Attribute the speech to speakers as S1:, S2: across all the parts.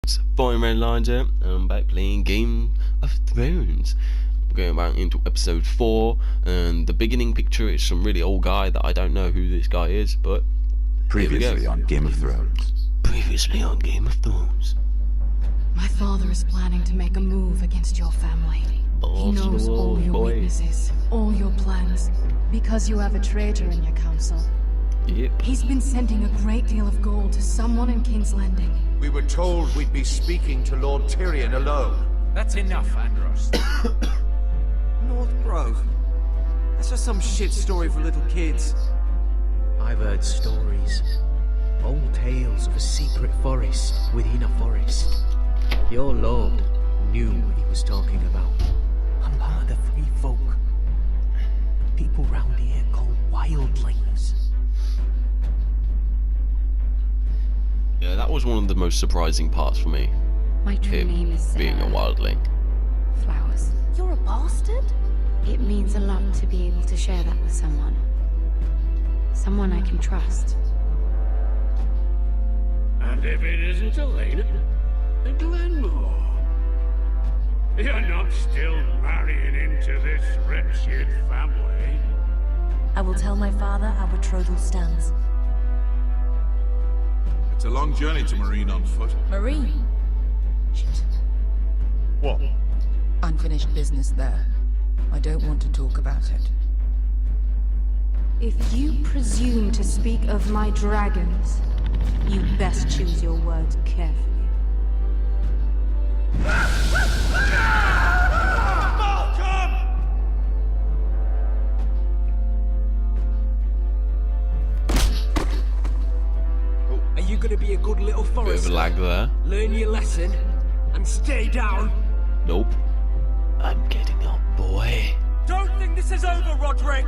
S1: It's Fine Red Lines here, and I'm back playing Game of Thrones. I'm going back into episode 4, and the beginning picture is some really old guy that I don't know who this guy is, but
S2: Previously on Game of Thrones.
S1: Previously on Game of Thrones.
S3: My father is planning to make a move against your family. He knows all your weaknesses, all your plans, because you have a traitor in your council.
S1: Yep.
S3: He's been sending a great deal of gold to someone in King's Landing.
S4: We were told we'd be speaking to Lord Tyrion alone.
S5: That's enough, Andros.
S6: North Grove? That's just some shit story for little kids.
S7: I've heard stories. Old tales of a secret forest within a forest. Your lord knew what he was talking about. I'm part of the free folk. People round here called wildlings.
S1: Yeah, that was one of the most surprising parts for me.
S8: My true name is Sarah.
S1: Being a wildling.
S8: Flowers.
S9: You're a bastard?
S8: It means a lot to be able to share that with someone. Someone I can trust.
S5: And if it isn't Elena, then Glenmore. You're not still marrying into this wretched family.
S9: I will tell my father our betrothal stands.
S4: It's a long journey to Marine on foot.
S9: Marine? Shit.
S4: What?
S10: Unfinished business there. I don't want to talk about it.
S3: If you presume to speak of my dragons, you best choose your words carefully.
S6: Are you gonna be a good little
S1: Bit of
S6: forester?
S1: a lag there.
S6: Learn your lesson and stay down.
S1: Nope. I'm getting up, boy.
S6: Don't think this is over, Roderick.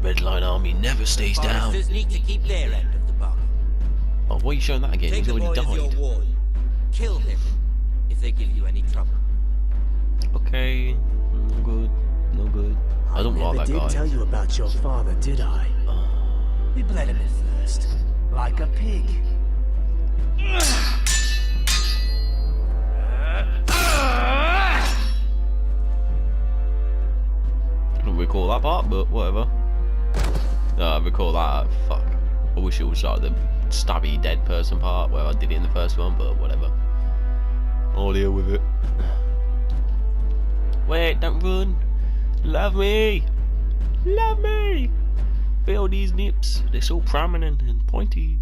S1: Redline Army never stays down.
S11: Foresters need to keep their end of the bargain.
S1: Oh, why are you showing that again?
S11: Take
S1: He's
S11: the
S1: already
S11: boy as your
S1: died.
S11: ward. Kill him if they give you any trouble.
S1: Okay, no good, no good. I don't like that
S7: Never
S1: guy.
S7: did tell you about your father, did I?
S11: We bled him at first, like a pig.
S1: I don't recall that part, but whatever. No, I recall that. Fuck. I wish it was like the stabby dead person part where I did it in the first one, but whatever. I'll deal with it. Wait, don't run. Love me. Love me. Feel these nips. They're so prominent and pointy.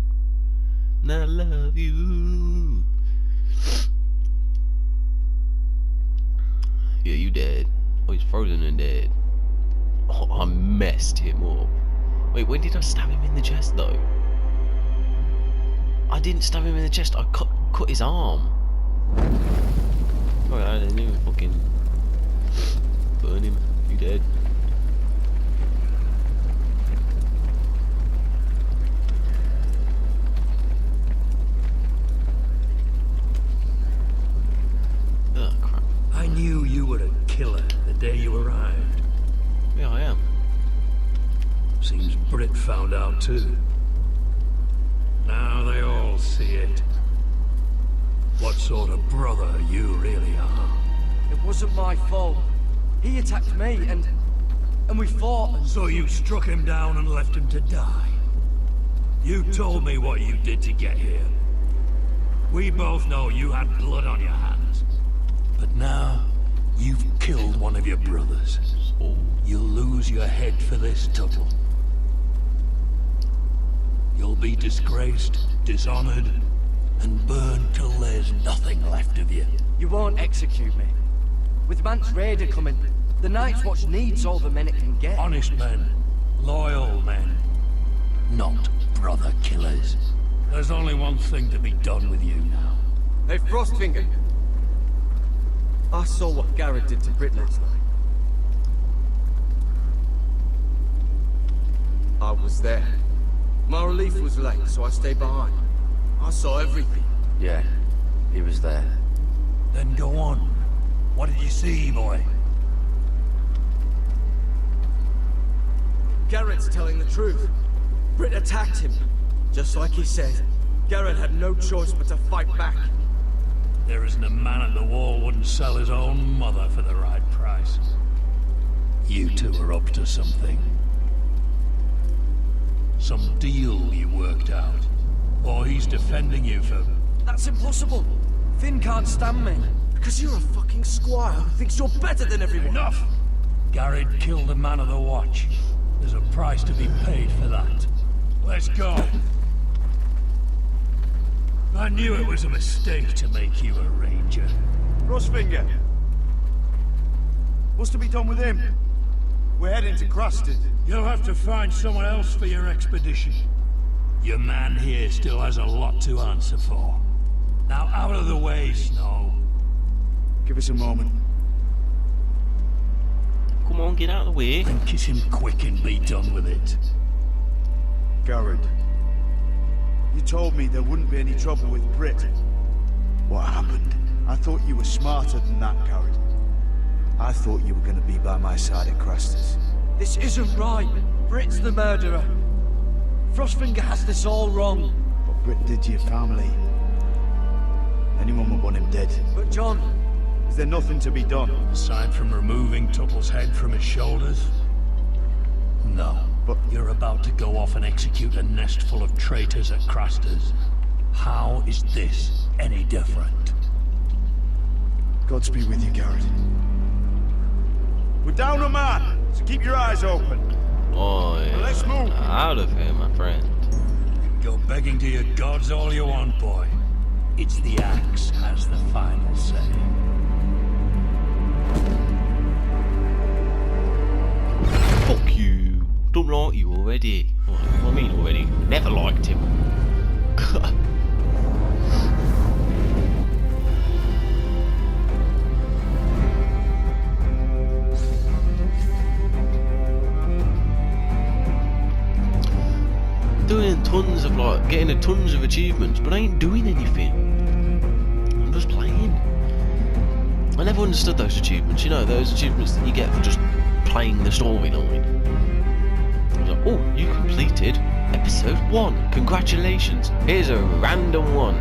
S1: And I love you. Yeah, you dead. Oh, he's frozen and dead. Oh, I messed him up. Wait, when did I stab him in the chest though? I didn't stab him in the chest. I cut his arm. Oh, I didn't even fucking burn him. You dead? Oh crap.
S5: I knew you were a killer the day you arrived.
S1: Yeah, I am.
S5: Seems Britt found out too. Now they all see it. What sort of brother you really are.
S6: It wasn't my fault. He attacked me and we fought and...
S5: So you struck him down and left him to die. You told me what you did to get here. We both know you had blood on your hands. But now, you've killed one of your brothers.
S1: Oh.
S5: You'll lose your head for this trouble. You'll be disgraced, dishonored, and burned till there's nothing left of you.
S6: You won't execute me. With Mance Raider coming, the Night's Watch needs all the men it can get.
S5: Honest men, loyal men, not brother killers. There's only one thing to be done with you now.
S6: Hey, Frostfinger. I saw what Garrett did to Britt last night. I was there. My relief was late, so I stayed behind. I saw everything.
S11: Yeah, he was there.
S5: Then go on. What did you see, boy?
S6: Garrett's telling the truth. Britt attacked him, just like he said. Garrett had no choice but to fight back.
S5: There isn't a man at the wall wouldn't sell his own mother for the right price. You two are up to something. Some deal you worked out. Or he's defending you for...
S6: That's impossible. Finn can't stand me. Because you're a fucking squire who thinks you're better than everyone.
S5: Enough! Garrett killed a man of the watch. There's a price to be paid for that. Let's go. I knew it was a mistake to make you a ranger.
S4: Frostfinger. What's to be done with him? We're heading to Crusted.
S5: You'll have to find someone else for your expedition. Your man here still has a lot to answer for. Now out of the way, Snow.
S4: Give us a moment.
S1: Come on, get out of the way.
S5: And kiss him quick and be done with it.
S4: Garrett, you told me there wouldn't be any trouble with Brit. What happened? I thought you were smarter than that, Garrett. I thought you were going to be by my side at Crustus.
S6: This isn't right. Brit's the murderer. Frostfinger has this all wrong.
S4: What Brit did to your family. Anyone would want him dead.
S6: But John...
S4: Is there nothing to be done?
S5: Aside from removing Tuttle's head from his shoulders? No. But you're about to go off and execute a nest full of traitors at Crustus. How is this any different?
S4: Godspeed with you, Garrett. We're down a man, so keep your eyes open.
S1: Oh, yeah.
S4: Let's move.
S1: Out of here, my friend.
S5: Go begging to your gods all you want, boy. It's the axe has the final say.
S1: Fuck you. Don't like you already. Well, what do I mean already? Never liked him. Doing tons of getting tons of achievements, but I ain't doing anything. I'm just playing. I never understood those achievements, you know, those achievements that you get for just playing the storyline. I was like, oh, you completed episode 1. Congratulations. Here's a random one.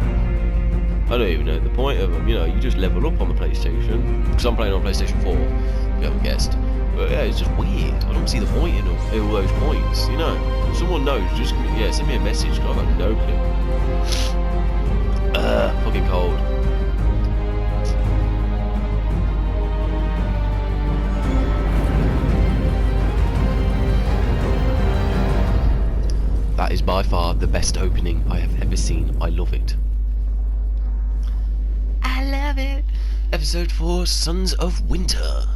S1: I don't even know the point of them, you know, you just level up on the PlayStation. Because I'm playing on PlayStation 4, if you haven't guessed. But yeah, it's just weird. I don't see the point in all those points, you know. If someone knows, just send me a message, because I've got no clue. Fucking cold. That is by far the best opening I have ever seen. I love it. I love it. Episode 4, Sons of Winter.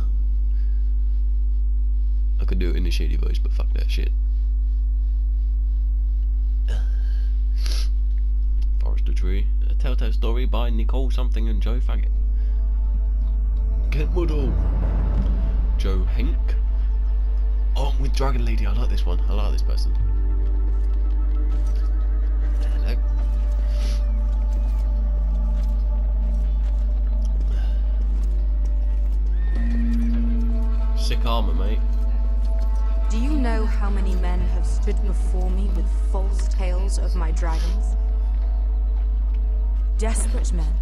S1: I could do it in a shady voice, but fuck that shit. Forester Tree. A Telltale Story by Nicole Something and Joe Faggot. Get Muddle. Joe Henk. Oh, I'm with Dragon Lady. I like this one. I like this person. Hello. Sick armor, mate.
S12: Do you know how many men have stood before me with false tales of my dragons? Desperate men,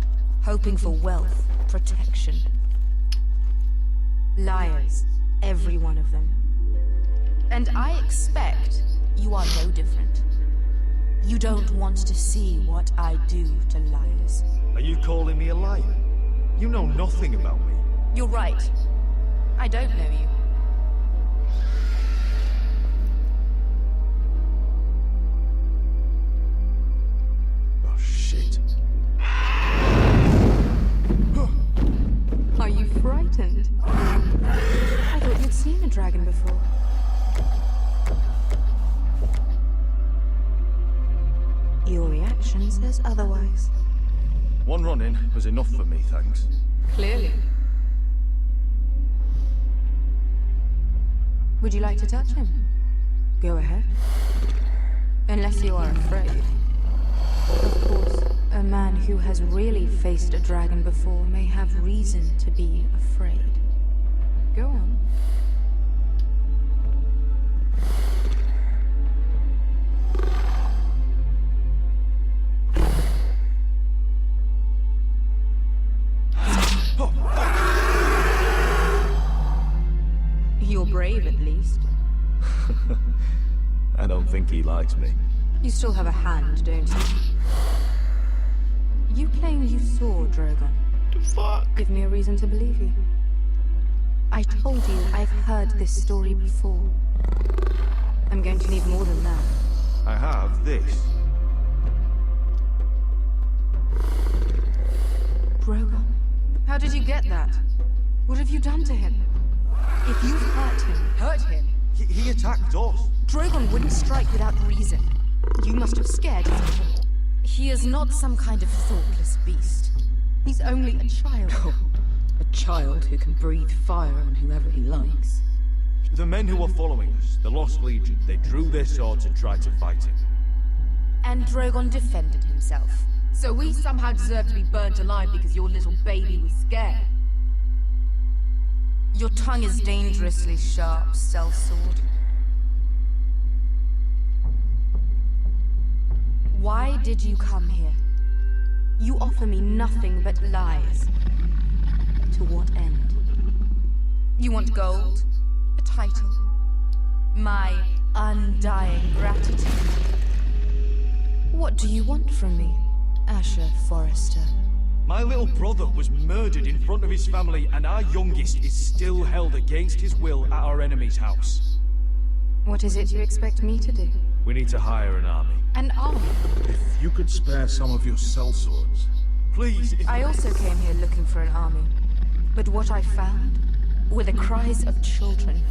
S12: hoping for wealth, protection. Liars, every one of them. And I expect you are no different. You don't want to see what I do to liars.
S4: Are you calling me a liar? You know nothing about me.
S12: You're right. I don't know you.
S4: Oh, shit.
S12: Are you frightened? I thought you'd seen a dragon before. Your reaction says otherwise.
S4: One run-in was enough for me, thanks.
S12: Clearly. Would you like to touch him? Go ahead. Unless you are afraid. Of course, a man who has really faced a dragon before may have reason to be afraid. Go on. You're brave, at least.
S13: I don't think he likes me.
S12: You still have a hand, don't you? You claim you saw Drogon.
S1: The fuck?
S12: Give me a reason to believe you. I told you I've heard this story before. I'm going to need more than that.
S4: I have this.
S12: Drogon? How did you get that? What have you done to him? If you've hurt him...
S6: Hurt him?
S4: He attacked us.
S12: Drogon wouldn't strike without reason. You must have scared him. He is not some kind of thoughtless beast. He's only a child.
S10: Oh, a child who can breathe fire on whoever he likes.
S4: The men who were following us, the Lost Legion, they drew their swords and tried to fight him.
S12: And Drogon defended himself.
S14: So we somehow deserve to be burnt alive because your little baby was scared.
S12: Your tongue is dangerously sharp, sellsword. Why did you come here? You offer me nothing but lies. To what end? You want gold? A title? My undying gratitude? What do you want from me, Asher Forrester?
S4: My little brother was murdered in front of his family, and our youngest is still held against his will at our enemy's house.
S12: What is it you expect me to do?
S4: We need to hire an army.
S12: An army?
S15: If you could spare some of your sellswords.
S4: Please.
S12: I also came here looking for an army. But what I found were the cries of children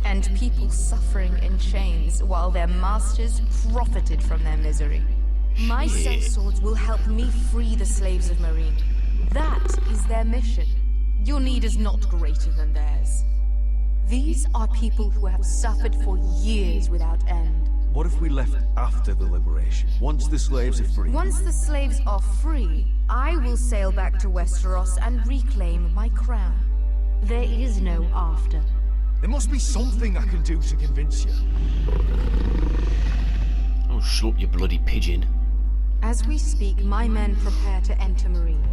S12: and people suffering in chains while their masters profited from their misery. My sellswords will help me free the slaves of Meereen. That is their mission. Your need is not greater than theirs. These are people who have suffered for years without end.
S4: What if we left after the liberation, once the slaves are free?
S12: Once the slaves are free, I will sail back to Westeros and reclaim my crown. There is no after.
S4: There must be something I can do to convince you.
S1: Oh, shut up, you bloody pigeon.
S12: As we speak, my men prepare to enter Meereen.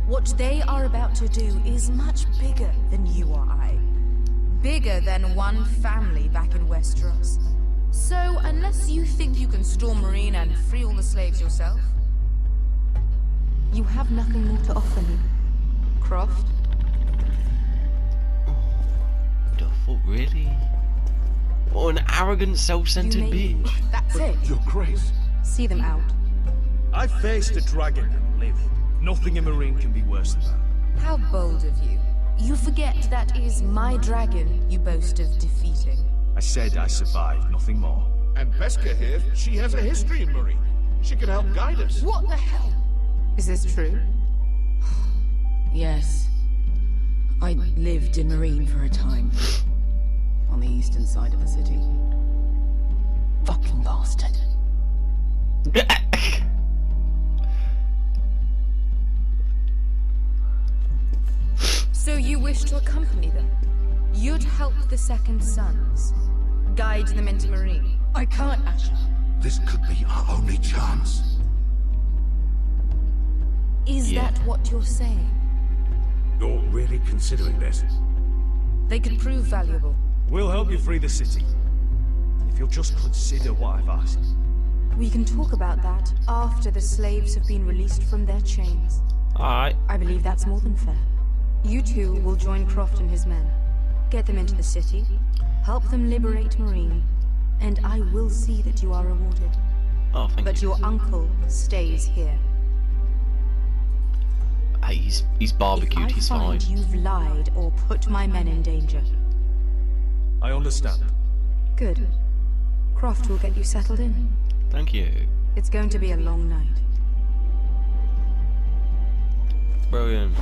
S12: What they are about to do is much bigger than you or I. Bigger than one family back in Westeros. So, unless you think you can storm Meereen and free all the slaves yourself, you have nothing more to offer me. Croft?
S1: The fuck, really? What an arrogant, self-centered bitch.
S12: That's it.
S15: Your Grace.
S12: See them out.
S4: I faced a dragon and lived. Nothing in Meereen can be worse than that.
S12: How bold of you. You forget that is my dragon you boast of defeating.
S4: I said I survived, nothing more.
S15: And Beskha here, she has a history in Meereen. She can help guide us.
S12: What the hell? Is this true?
S10: Yes. I lived in Meereen for a time. On the eastern side of the city. Fucking bastard.
S12: So you wish to accompany them? You'd help the Second Sons? Guide them into Meereen?
S10: I can't, Asher.
S15: This could be our only chance.
S12: Is that what you're saying?
S15: You're really considering this?
S12: They could prove valuable.
S4: We'll help you free the city. If you'll just consider what I've asked.
S12: We can talk about that after the slaves have been released from their chains.
S1: Alright.
S12: I believe that's more than fair. You two will join Croft and his men. Get them into the city, help them liberate Meereen, and I will see that you are rewarded.
S1: Oh, thank you.
S12: But your uncle stays here.
S1: Hey, he's barbecued, he's fine.
S12: If I find you've lied or put my men in danger.
S4: I understand.
S12: Good. Croft will get you settled in.
S1: Thank you.
S12: It's going to be a long night.
S1: Brilliant.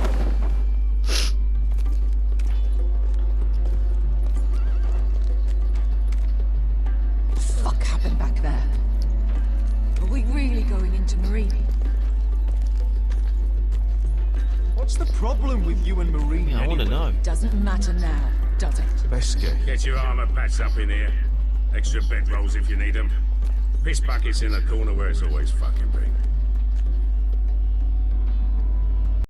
S10: What the fuck happened back there? Are we really going into Meereen?
S4: What's the problem with you and Meereen?
S1: Yeah, I want to know.
S10: Doesn't matter now, does it?
S15: Beskha.
S16: Get your armor patched up in here. Extra bedrolls if you need them. Piss buckets in the corner where it's always fucking been.